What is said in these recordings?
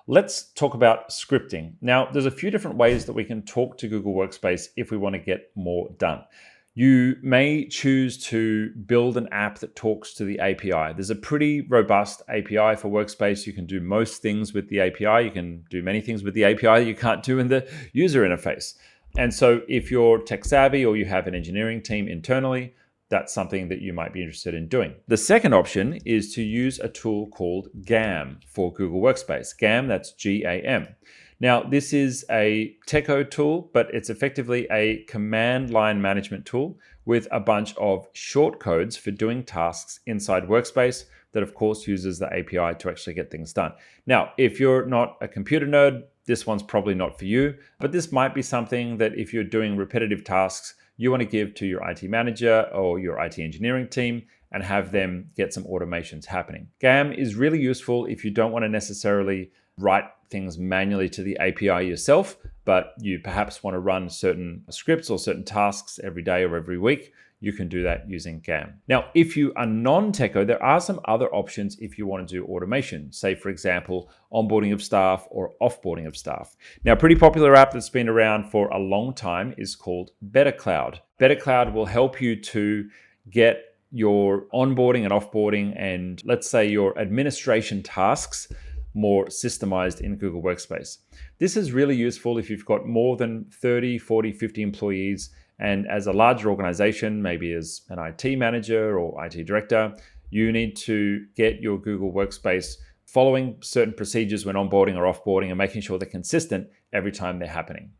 Let's talk about scripting. Now, there's a few different ways that we can talk to Google Workspace if we want to get more done. You may choose to build an app that talks to the API. There's a pretty robust API for Workspace. You can do most things with the API. You can do many things with the API that you can't do in the user interface. And so if you're tech savvy or you have an engineering team internally, that's something that you might be interested in doing. The second option is to use a tool called GAM for Google Workspace. GAM, that's G-A-M. Now, this is a Techo tool, but it's effectively a command line management tool with a bunch of shortcodes for doing tasks inside Workspace that, of course, uses the API to actually get things done. Now, if you're not a computer nerd, this one's probably not for you, but this might be something that if you're doing repetitive tasks, you want to give to your IT manager or your IT engineering team and have them get some automations happening. GAM is really useful if you don't want to necessarily write things manually to the API yourself, but you perhaps want to run certain scripts or certain tasks every day or every week. You can do that using GAM. Now, if you are non-Techo, there are some other options if you want to do automation. Say, for example, onboarding of staff or offboarding of staff. Now, a pretty popular app that's been around for a long time is called BetterCloud. BetterCloud will help you to get your onboarding and offboarding and, let's say, your administration tasks more systemized in Google Workspace. This is really useful if you've got more than 30, 40, 50 employees. And as a larger organization, maybe as an IT manager or IT director, you need to get your Google Workspace following certain procedures when onboarding or offboarding and making sure they're consistent every time they're happening.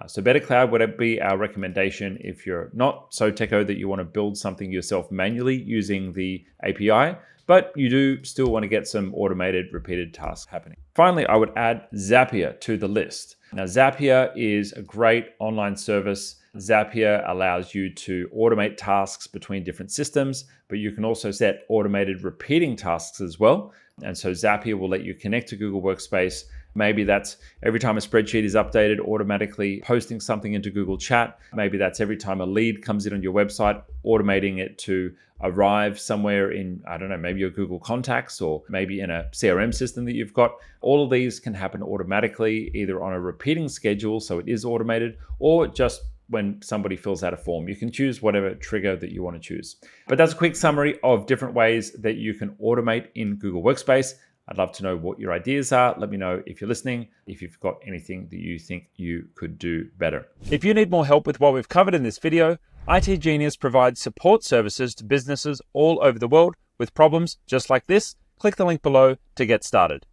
So BetterCloud would be our recommendation if you're not so techo that you want to build something yourself manually using the API, but you do still want to get some automated repeated tasks happening. Finally, I would add Zapier to the list. Now, Zapier is a great online service. Zapier allows you to automate tasks between different systems, but you can also set automated repeating tasks as well. And so Zapier will let you connect to Google Workspace. Maybe that's every time a spreadsheet is updated, automatically posting something into Google Chat. Maybe that's every time a lead comes in on your website, automating it to arrive somewhere in, I don't know, maybe your Google Contacts or maybe in a CRM system that you've got. All of these can happen automatically, either on a repeating schedule, so it is automated, or just when somebody fills out a form. You can choose whatever trigger that you want to choose. But that's a quick summary of different ways that you can automate in Google Workspace. I'd love to know what your ideas are. Let me know if you're listening, if you've got anything that you think you could do better. If you need more help with what we've covered in this video, itGenius provides support services to businesses all over the world with problems just like this. Click the link below to get started.